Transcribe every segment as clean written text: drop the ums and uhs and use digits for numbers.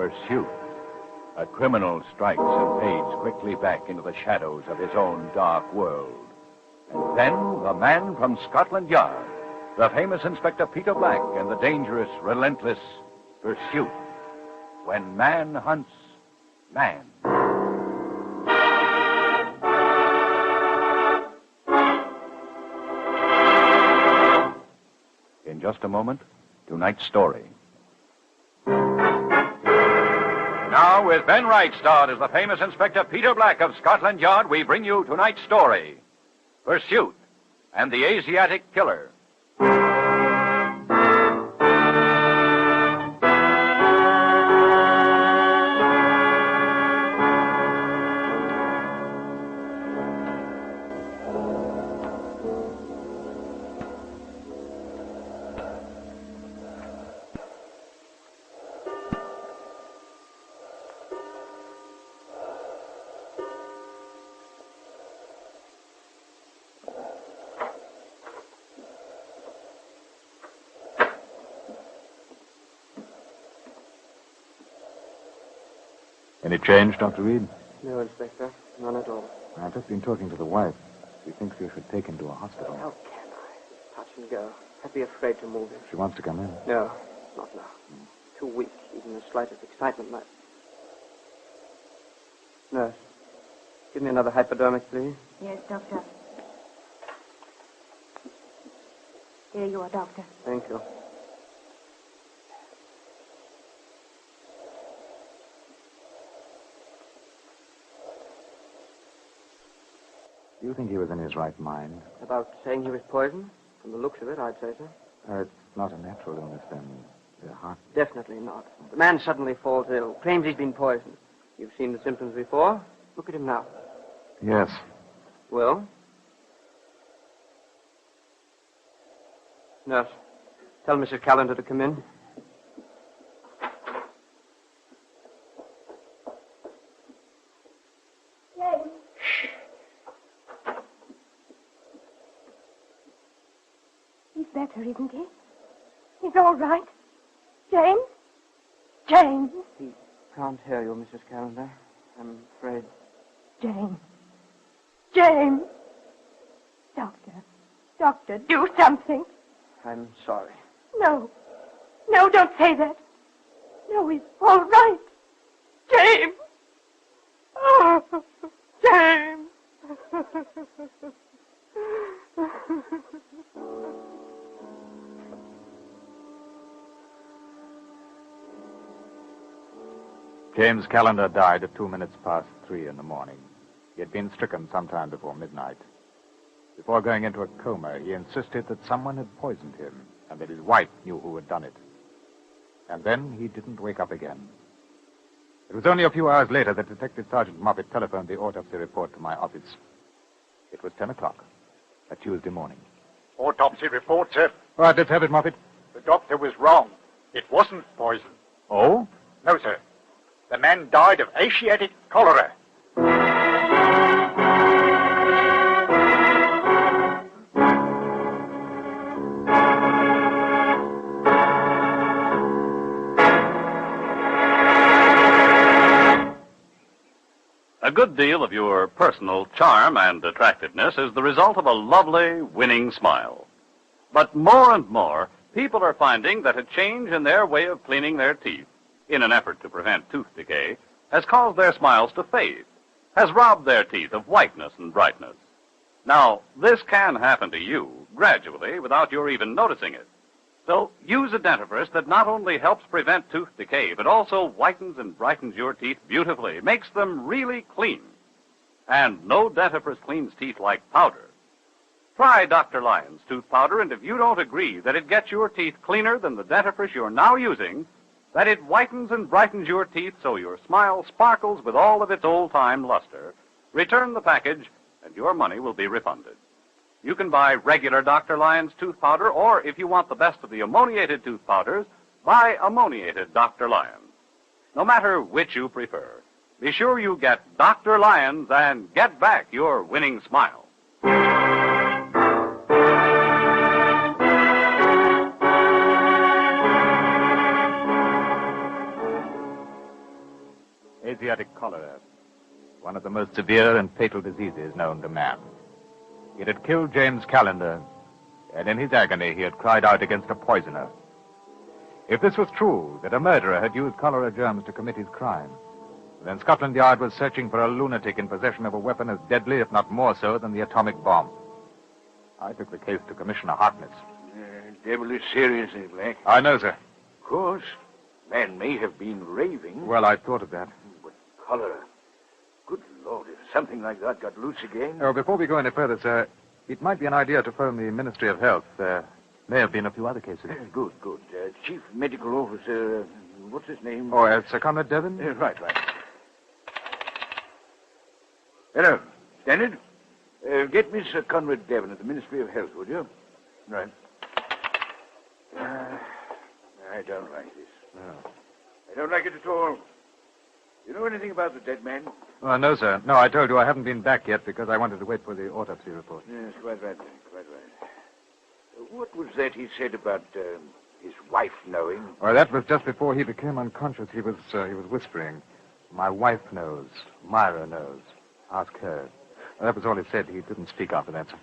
Pursuit. A criminal strikes and fades quickly back into the shadows of his own dark world. And then the man from Scotland Yard, the famous Inspector Peter Black, and the dangerous, relentless Pursuit. When man hunts man. In just a moment, tonight's story. Now, with Ben Wright starred as the famous Inspector Peter Black of Scotland Yard, we bring you tonight's story, Pursuit and the Asiatic Killer. Any change, Dr. Reed? No, Inspector. None at all. I've just been talking to the wife. She thinks you should take him to a hospital. How can I? Touch and go. I'd be afraid to move him. She wants to come in. No, not now. Too weak. Even the slightest excitement might... Nurse, give me another hypodermic, please. Yes, Doctor. Here you are, Doctor. Thank you. Do you think he was in his right mind? About saying he was poisoned? From the looks of it, I'd say so. It's not a natural illness, then. The heart... Definitely not. The man suddenly falls ill, claims he's been poisoned. You've seen the symptoms before. Look at him now. Yes. Well? Nurse, tell Mrs. Callender to come in. James. He's better, isn't he? He's all right. James? James? He can't hear you, Mrs. Callender. I'm afraid. James. James. Doctor, do something. I'm sorry. No, don't say that. No, he's all right. James. Oh, James. James Callender died at 2 minutes past 3 in the morning. He had been stricken sometime before midnight. Before going into a coma, he insisted that someone had poisoned him and that his wife knew who had done it. And then he didn't wake up again. It was only a few hours later that Detective Sergeant Moffet telephoned the autopsy report to my office. It was 10 o'clock, a Tuesday morning. Autopsy report, sir. All right, let's have it, Moffet. The doctor was wrong. It wasn't poison. Oh? No, sir. The man died of Asiatic cholera. A good deal of your personal charm and attractiveness is the result of a lovely, winning smile. But more and more, people are finding that a change in their way of cleaning their teeth, in an effort to prevent tooth decay, has caused their smiles to fade, has robbed their teeth of whiteness and brightness. Now, this can happen to you, gradually, without your even noticing it. So use a dentifrice that not only helps prevent tooth decay, but also whitens and brightens your teeth beautifully, makes them really clean. And no dentifrice cleans teeth like powder. Try Dr. Lyon's tooth powder, and if you don't agree that it gets your teeth cleaner than the dentifrice you're now using, that it whitens and brightens your teeth so your smile sparkles with all of its old-time luster, return the package, and your money will be refunded. You can buy regular Dr. Lyon's tooth powder, or if you want the best of the ammoniated tooth powders, buy ammoniated Dr. Lyon's. No matter which you prefer, be sure you get Dr. Lyon's and get back your winning smile. Asiatic cholera, one of the most severe and fatal diseases known to man. It had killed James Callender, and in his agony he had cried out against a poisoner. If this was true, that a murderer had used cholera germs to commit his crime, then Scotland Yard was searching for a lunatic in possession of a weapon as deadly, if not more so, than the atomic bomb. I took the case to Commissioner Harkness. Devilish serious, eh, Black? I know, sir. Of course. Man may have been raving. Well, I thought of that. But cholera. Good Lord, if something like that got loose again. Oh, before we go any further, sir, it might be an idea to phone the Ministry of Health. There may have been a few other cases. Good. Chief Medical Officer, what's his name? Oh, Sir Conrad Devon? Right. Hello, Stannard. Get me Sir Conrad Devon at the Ministry of Health, would you? Right. I don't like this. No. I don't like it at all. You know anything about the dead man? Oh, no, sir. No, I told you I haven't been back yet because I wanted to wait for the autopsy report. Yes, quite right. What was that he said about his wife knowing? Well, that was just before he became unconscious. He was whispering. My wife knows. Myra knows. Ask her. That was all he said. He didn't speak after that, sir.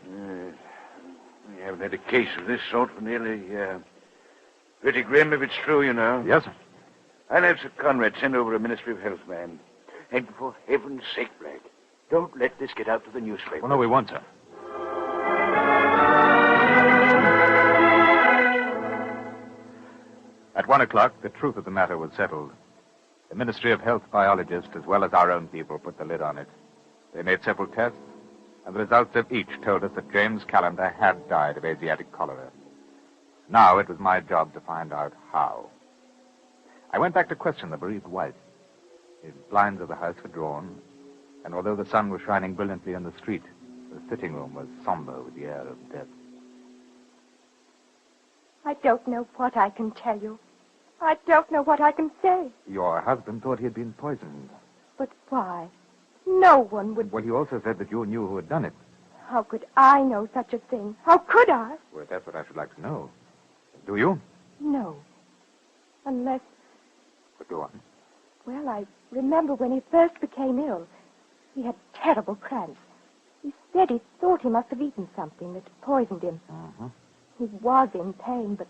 We haven't had a case of this sort for nearly, pretty grim if it's true, you know. Yes, sir. I'll have Sir Conrad send over a Ministry of Health man. And for heaven's sake, Black, don't let this get out to the newspaper. Oh, no, we won't, sir. At 1 o'clock, the truth of the matter was settled. The Ministry of Health biologists, as well as our own people, put the lid on it. They made several tests, and the results of each told us that James Callender had died of Asiatic cholera. Now it was my job to find out how. I went back to question the bereaved wife. The blinds of the house were drawn, and although the sun was shining brilliantly in the street, the sitting room was somber with the air of death. I don't know what I can tell you. I don't know what I can say. Your husband thought he had been poisoned. But why? No one would... Well, he also said that you knew who had done it. How could I know such a thing? How could I? Well, that's what I should like to know. Do you? No. Unless... But go on. Well, I remember when he first became ill. He had terrible cramps. He said he thought he must have eaten something that poisoned him. Uh-huh. He was in pain, but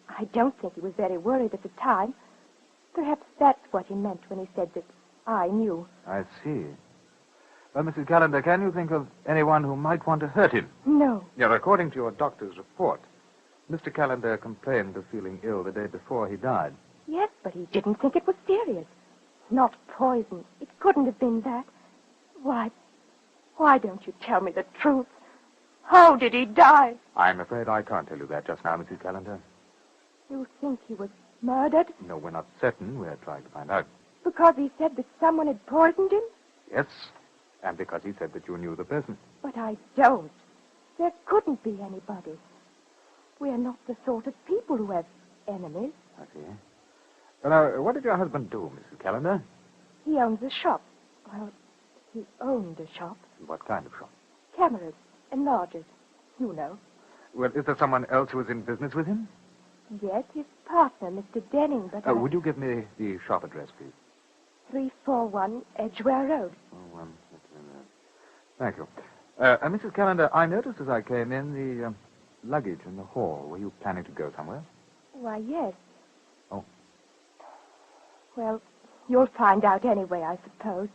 I don't think he was very worried at the time. Perhaps that's what he meant when he said that I knew. I see. Well, Mrs. Callender, can you think of anyone who might want to hurt him? No. Yeah, according to your doctor's report, Mr. Callender complained of feeling ill the day before he died. Yes, but he didn't think it was serious. Not poison. It couldn't have been that. Why don't you tell me the truth? How did he die? I'm afraid I can't tell you that just now, Mrs. Callender. You think he was murdered? No, we're not certain. We're trying to find out. Because he said that someone had poisoned him? Yes, and because he said that you knew the person. But I don't. There couldn't be anybody. We're not the sort of people who have enemies. I see. Well, now, what did your husband do, Mrs. Callender? He owns a shop. Well, he owned a shop. What kind of shop? Cameras, enlargers, you know. Well, is there someone else who is in business with him? Yes, his partner, Mr. Denning, but... Would you give me the shop address, please? 341 Edgware Road. Thank you. Mrs. Callender, I noticed as I came in the luggage in the hall. Were you planning to go somewhere? Why, yes. Oh. Well, you'll find out anyway, I suppose.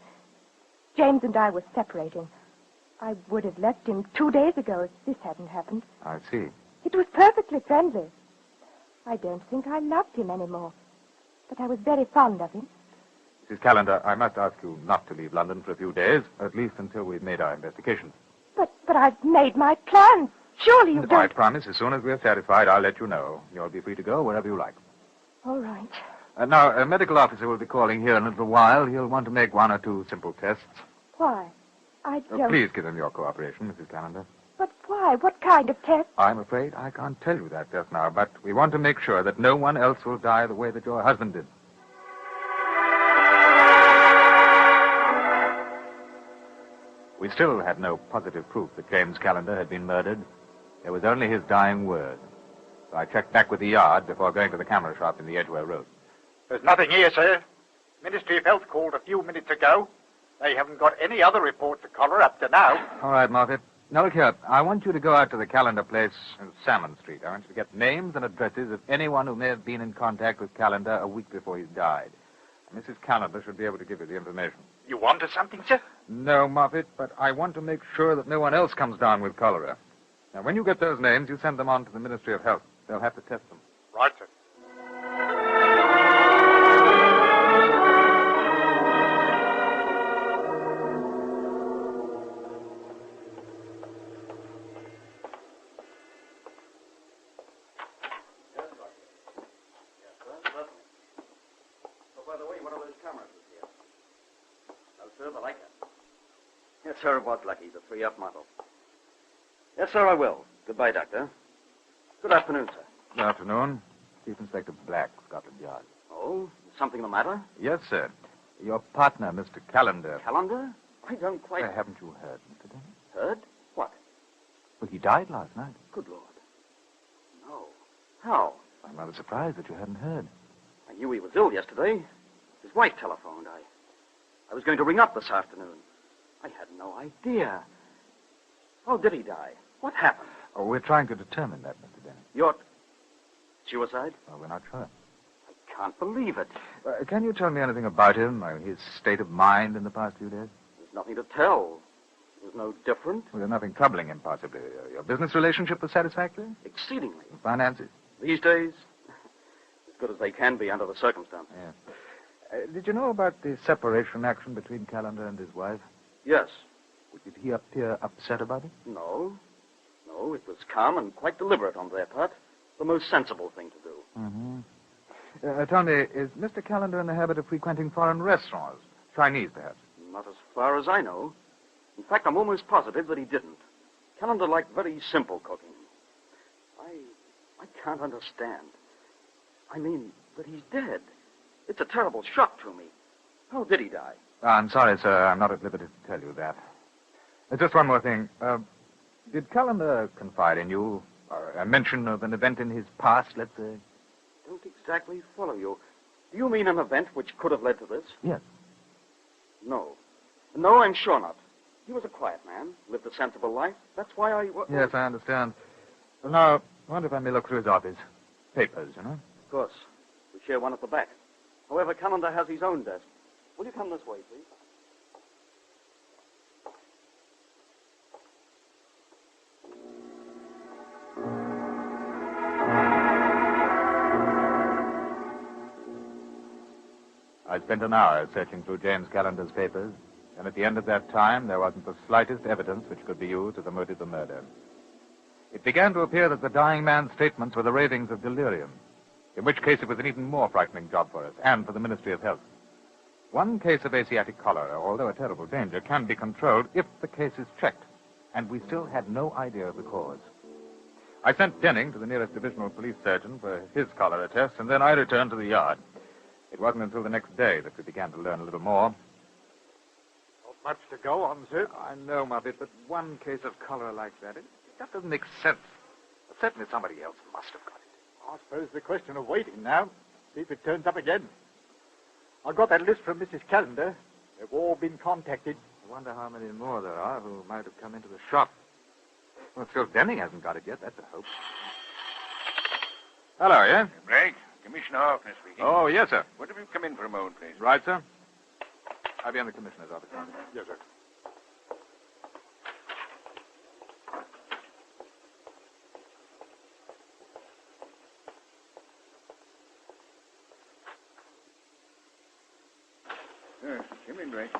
James and I were separating. I would have left him 2 days ago if this hadn't happened. I see. It was perfectly friendly. I don't think I loved him anymore, but I was very fond of him. Mrs. Callender, I must ask you not to leave London for a few days, at least until we've made our investigation. But I've made my plans. Surely you I don't... promise, as soon as we're satisfied, I'll let you know. You'll be free to go wherever you like. All right. Now, a medical officer will be calling here in a little while. He'll want to make 1 or 2 simple tests. Why? I don't... Please give him your cooperation, Mrs. Callender. But why? What kind of test? I'm afraid I can't tell you that just now, but we want to make sure that no one else will die the way that your husband did. We still had no positive proof that James Callender had been murdered. There was only his dying word. So I checked back with the yard before going to the camera shop in the Edgware Road. There's nothing here, sir. Ministry of Health called a few minutes ago. They haven't got any other reports of cholera up to now. All right, Moffet. Now, look here. I want you to go out to the Calendar place in Salmon Street. I want you to get names and addresses of anyone who may have been in contact with Calendar a week before he died. Mrs. Calendar should be able to give you the information. You wanted something, sir? No, Moffet, but I want to make sure that no one else comes down with cholera. Now, when you get those names, you send them on to the Ministry of Health. They'll have to test them. Right, sir. Yes, sir, it was lucky, the 3-up model. Yes, sir, I will. Goodbye, Doctor. Good afternoon, sir. Good afternoon. Chief Inspector Black, Scotland Yard. Oh, is something the matter? Yes, sir. Your partner, Mr. Calendar. Calendar? I don't quite... Haven't you heard, Mr. Dennis? Heard? What? Well, he died last night. Good Lord. No. How? I'm rather surprised that you hadn't heard. I knew he was ill yesterday. His wife telephoned. I was going to ring up this afternoon. I had no idea. How did he die? What happened? Oh, we're trying to determine that, Mr. Dennis. You're... Suicide? Well, we're not sure. I can't believe it. Can you tell me anything about him, his state of mind in the past few days? There's nothing to tell. It was no different. Well, there's nothing troubling him, possibly. Your business relationship was satisfactory? Exceedingly. Finances? These days, as good as they can be under the circumstances. Yeah. Did you know about the separation action between Calendar and his wife? Yes. Did he appear upset about it? No. No, it was calm and quite deliberate on their part. The most sensible thing to do. Mm-hmm. Tell me, is Mr. Calendar in the habit of frequenting foreign restaurants? Chinese, perhaps? Not as far as I know. In fact, I'm almost positive that he didn't. Calendar liked very simple cooking. I can't understand. I mean, that he's dead. It's a terrible shock to me. How did he die? I'm sorry, sir. I'm not at liberty to tell you that. Just one more thing. Did Calendar confide in you, or a mention of an event in his past, let's say? Don't exactly follow you. Do you mean an event which could have led to this? Yes. No. No, I'm sure not. He was a quiet man, lived a sensible life. That's why I... Yes, I understand. Well, now, I wonder if I may look through his office. Papers, you know? Of course. We share one at the back. However, Calendar has his own desk. Will you come this way, please? I spent an hour searching through James Calendar's papers, and at the end of that time, there wasn't the slightest evidence which could be used as a motive of murder. It began to appear that the dying man's statements were the ravings of delirium, in which case it was an even more frightening job for us, and for the Ministry of Health. One case of Asiatic cholera, although a terrible danger, can be controlled if the case is checked, and we still had no idea of the cause. I sent Denning to the nearest divisional police surgeon for his cholera test, and then I returned to the yard. It wasn't until the next day that we began to learn a little more. Not much to go on, sir. I know, Moffet, but one case of cholera like that, it just doesn't make sense. Certainly somebody else must have got it. I suppose the question of waiting now. See if it turns up again. I got that list from Mrs. Calendar. They've all been contacted. I wonder how many more there are who might have come into the shop. Well, still, Denning hasn't got it yet. That's a hope. Hello, yeah? Blake, Commissioner Hoffner speaking. Oh, yes, sir. Would have you come in for a moment, please? Right, sir. I'll be in the commissioner's office. Yes, sir. Come in, Blake.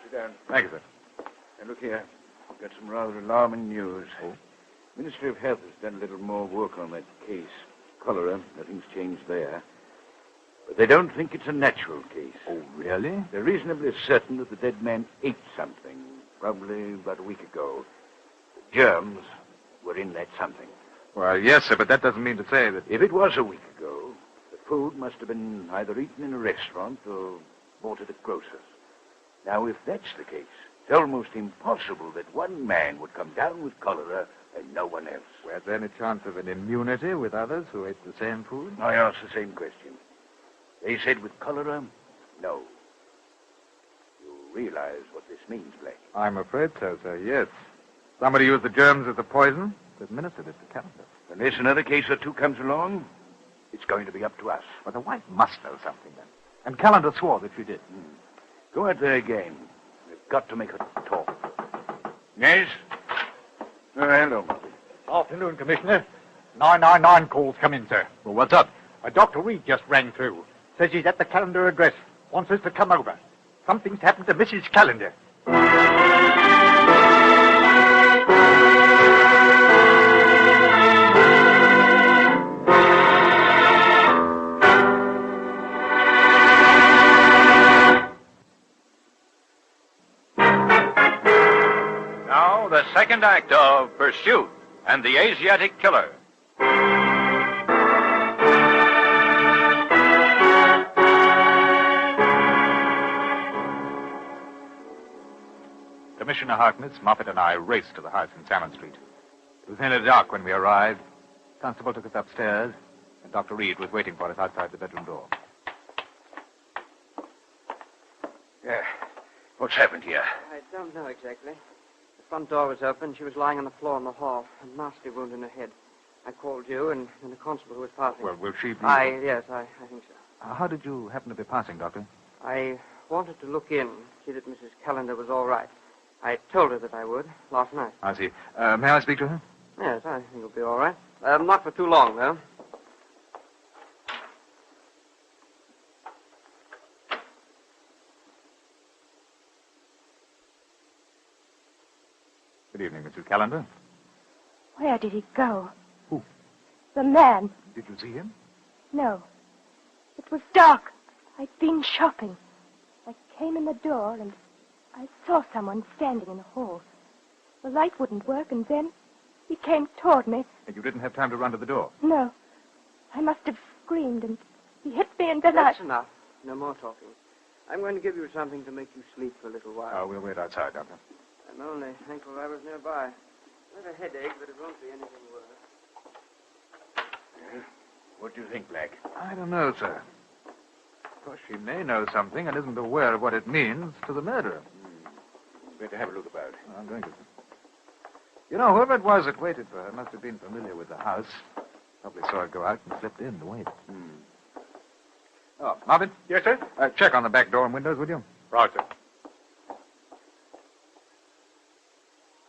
Sit down. Thank you, sir. Now, look here. I've got some rather alarming news. Oh? Ministry of Health has done a little more work on that case. Cholera, nothing's changed there. But they don't think it's a natural case. Oh, really? They're reasonably certain that the dead man ate something, probably about a week ago. The germs were in that something. Well, yes, sir, but that doesn't mean to say that... If it was a week ago, the food must have been either eaten in a restaurant or bought at a grocer's. Now, if that's the case, it's almost impossible that one man would come down with cholera and no one else. Was there any chance of an immunity with others who ate the same food? I asked the same question. They said with cholera, No. You realize what this means, Blake? I'm afraid so, sir, yes. Somebody used the germs as a poison, administered it to Calendar. Unless another case or two comes along, it's going to be up to us. But the wife must know something, then. And Calendar swore that she did. Go out there again. We've got to make her talk. Yes? Hello, Moffet. Afternoon, Commissioner. 999 calls come in, sir. Well, what's up? Dr. Reed just rang through. Says he's at the Calendar address. Wants us to come over. Something's happened to Mrs. Calendar. Now, the second act of Pursuit and the Asiatic Killer. Commissioner Harkness, Moffet, and I raced to the house in Salmon Street. It was nearly dark when we arrived. Constable took us upstairs, and Dr. Reed was waiting for us outside the bedroom door. Yeah. What's happened here? I don't know exactly. The front door was open. She was lying on the floor in the hall. A nasty wound in her head. I called you and the constable who was passing. Well, will she be... Yes, I think so. How did you happen to be passing, Doctor? I wanted to look in, see that Mrs. Calendar was all right. I told her that I would last night. I see. May I speak to her? Yes, I think it'll be all right. Not for too long, though. Good evening, Mrs. Calendar. Where did he go? Who? The man. Did you see him? No. It was dark. I'd been shopping. I came in the door and I saw someone standing in the hall. The light wouldn't work, and then he came toward me. And you didn't have time to run to the door? No. I must have screamed, and he hit me, and then That's enough. No more talking. I'm going to give you something to make you sleep for a little while. We'll wait outside, Doctor. I'm only thankful I was nearby. I have a headache, but it won't be anything worse. Yeah. What do you think, Black? I don't know, sir. Of course, she may know something and isn't aware of what it means to the murderer. Better have a look about. I'm going to. You know, whoever it was that waited for her must have been familiar with the house. Probably saw her go out and slipped in to wait. Oh, Moffet? Yes, sir? Check on the back door and windows, would you? Right, sir.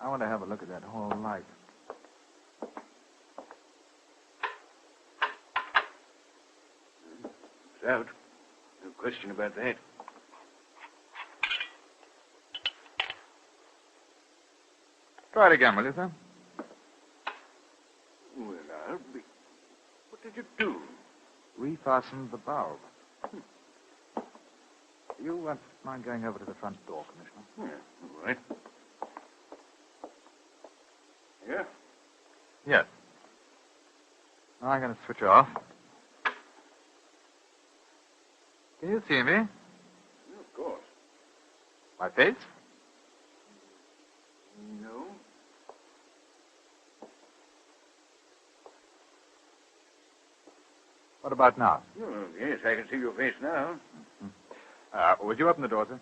I want to have a look at that hall light. It's out. No question about that. Try it again, will you, sir? Well, I'll be... What did you do? Refastened the bulb. You mind going over to the front door, Commissioner? Yeah, all right. Yeah? Yes. Now I'm going to switch off. Can you see me? Yeah, of course. My face? No. What about now? Oh, yes, I can see your face now. Would you open the door, sir?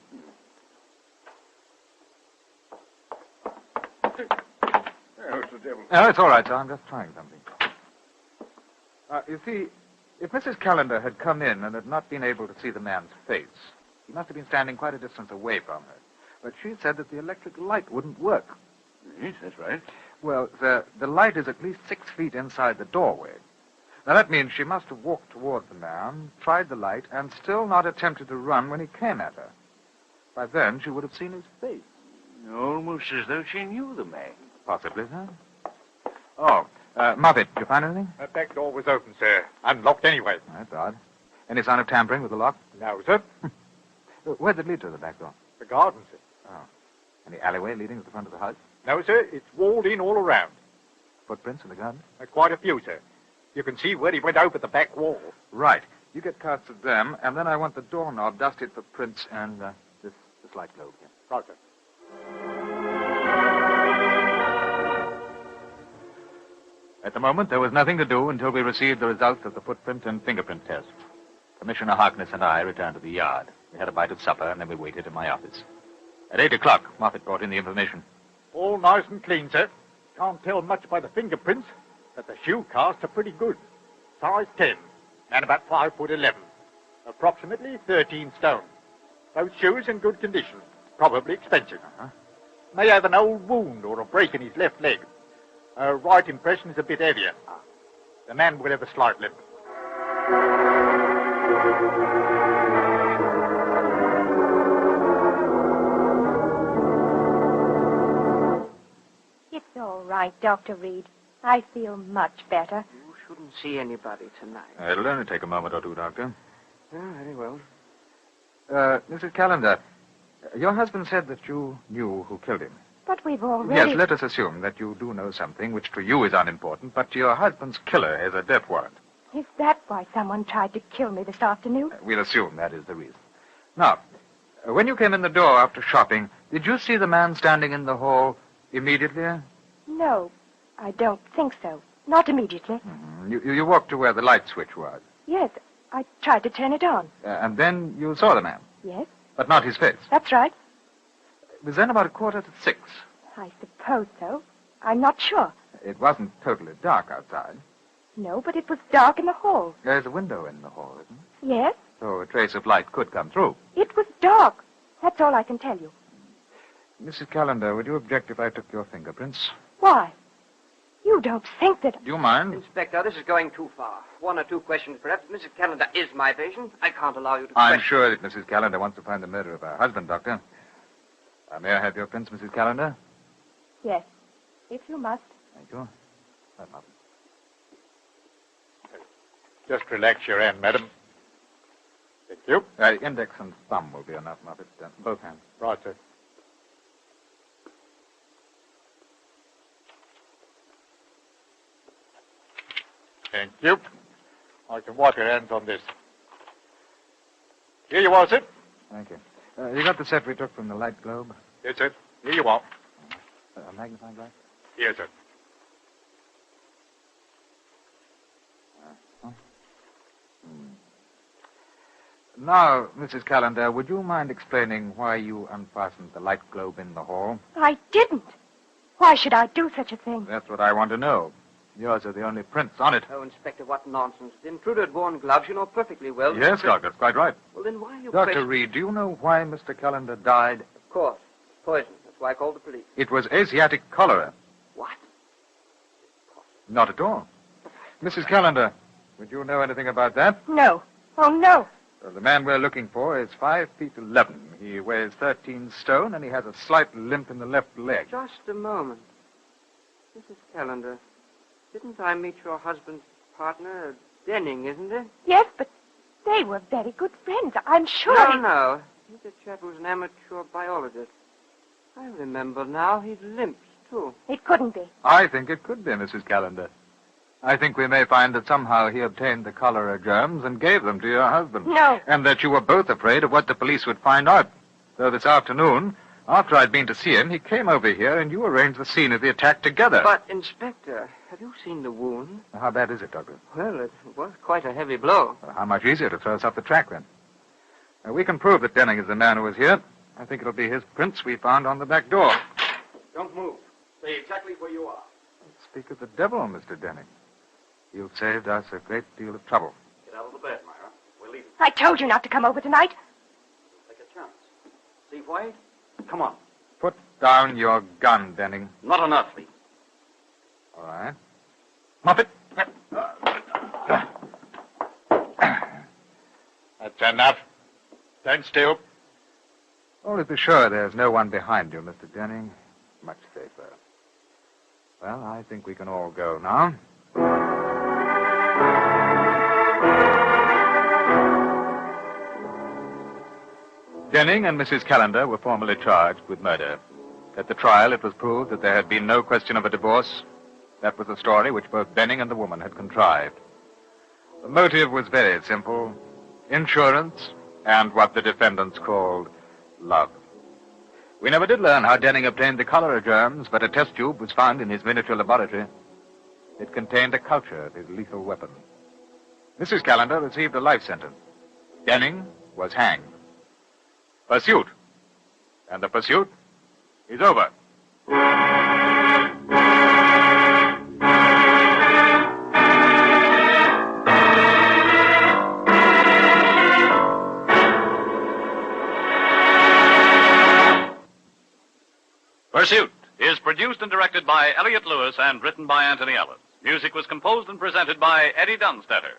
Oh, it's the devil. No, it's all right, sir. I'm just trying something. You see, if Mrs. Calendar had come in and had not been able to see the man's face, he must have been standing quite a distance away from her. But she said that the electric light wouldn't work. Yes, that's right. Well, the light is at least 6 feet inside the doorway. Now, that means she must have walked toward the man, tried the light, and still not attempted to run when he came at her. By then, she would have seen his face. Almost as though she knew the man. Possibly, sir. Oh, Moffet, did you find anything? That back door was open, sir. Unlocked anyway. That's odd. Any sign of tampering with the lock? No, sir. Where'd it lead to, the back door? The garden, sir. Oh. Any alleyway leading to the front of the house? No, sir. It's walled in all around. Footprints in the garden? Quite a few, sir. You can see where he went over the back wall. Right. You get carts of them, and then I want the doorknob dusted for prints and this light globe here. Right, sir. At the moment, there was nothing to do until we received the results of the footprint and fingerprint tests. Commissioner Harkness and I returned to the yard. We had a bite of supper, and then we waited in my office. At 8 o'clock, Moffet brought in the information. All nice and clean, sir. Can't tell much by the fingerprints, but the shoe casts are pretty good. Size 10, and about 5'11". Approximately 13 stone. Both shoes in good condition. Probably expensive. May have an old wound or a break in his left leg. Right impression is a bit heavier. The man will have a slight limp. It's all right, Dr. Reed. I feel much better. You shouldn't see anybody tonight. It'll only take a moment or two, Doctor. Oh, very well. Mrs. Callender, your husband said that you knew who killed him. But we've already... Yes, let us assume that you do know something which to you is unimportant, but your husband's killer has a death warrant. Is that why someone tried to kill me this afternoon? We'll assume that is the reason. Now, when you came in the door after shopping, did you see the man standing in the hall immediately? No, I don't think so. Not immediately. Mm-hmm. You walked to where the light switch was. Yes, I tried to turn it on. And then you saw the man. Yes, But not his face. that's right. It was then about 5:45. I suppose so. I'm not sure. It wasn't totally dark outside. No, but it was dark in the hall. There's a window in the hall, isn't Yes, it? So a trace of light could come through. it was dark. That's all I can tell you. Mrs. Callender, would you object if I took your fingerprints? Why? You don't think that... Do you mind? Inspector, this is going too far. One or two questions, perhaps. Mrs. Callender is my patient. I can't allow you to I'm question... sure that Mrs. Callender wants to find the murderer of her husband, Doctor. May I have your prints, Mrs. Callender? Yes, if you must. Thank you. Right, Moffet. Just relax your hand, madam. Thank you. Index and thumb will be enough, Moffet. Both hands. Right, sir. Thank you. I can wipe your hands on this. Here you are, sir. Thank you. You got the set we took from the light globe? Yes, sir. Here you are. A magnifying glass? Here, sir. Now, Mrs. Callender, would you mind explaining why you unfastened the light globe in the hall? I didn't. Why should I do such a thing? That's what I want to know. Yours are the only prints on it. Oh, Inspector, what nonsense. The intruder had worn gloves, you know perfectly well. Yes, Doctor, that's quite right. Well, then why are you... Dr. Reed, do you know why Mr. Callender died? Of course. Poison. That's why I called the police. It was Asiatic cholera. What? Not at all. Mrs. Callender, would you know anything about that? No. Oh, no. Well, the man we're looking for is 5'11". He weighs 13 stone, and he has a slight limp in the left leg. Just a moment. Mrs. Callender, didn't I meet your husband's partner, Denning, isn't it? Yes, but they were very good friends. I'm sure No. He's a chap who's an amateur biologist. I remember now. He limps, too. It couldn't be. I think it could be, Mrs. Callender. I think we may find that somehow he obtained the cholera germs and gave them to your husband. No. And that you were both afraid of what the police would find out. So this afternoon, after I'd been to see him, he came over here and you arranged the scene of the attack together. But, Inspector, have you seen the wound? How bad is it, Doctor? Well, it was quite a heavy blow. Well, how much easier to throw us off the track, then? We can prove that Denning is the man who was here. I think it'll be his prints we found on the back door. Don't move. Stay exactly where you are. Speak of the devil, Mr. Denning. You've saved us a great deal of trouble. Get out of the bed, Myra. We're leaving. I told you not to come over tonight. Take a chance. See, White? Come on. Put down your gun, Denning. Not on earthly. All right. Moffet. That's enough. Stand still. Only be sure there's no one behind you, Mr. Denning. Much safer. Well, I think we can all go now. Denning and Mrs. Callender were formally charged with murder. At the trial, it was proved that there had been no question of a divorce. That was a story which both Denning and the woman had contrived. The motive was very simple: insurance and what the defendants called love. We never did learn how Denning obtained the cholera germs, but a test tube was found in his miniature laboratory. It contained a culture of his lethal weapon. Mrs. Callender received a life sentence. Denning was hanged. Pursuit. And the pursuit is over. Pursuit is produced and directed by Elliott Lewis and written by Anthony Ellis. Music was composed and presented by Eddie Dunstetter.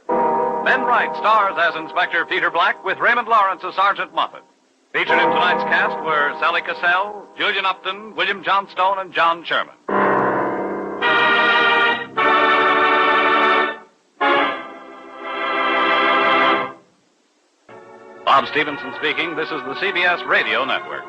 Ben Wright stars as Inspector Peter Black with Raymond Lawrence as Sergeant Moffet. Featured in tonight's cast were Sally Cassell, Julian Upton, William Johnstone, and John Sherman. Bob Stevenson speaking. This is the CBS Radio Network.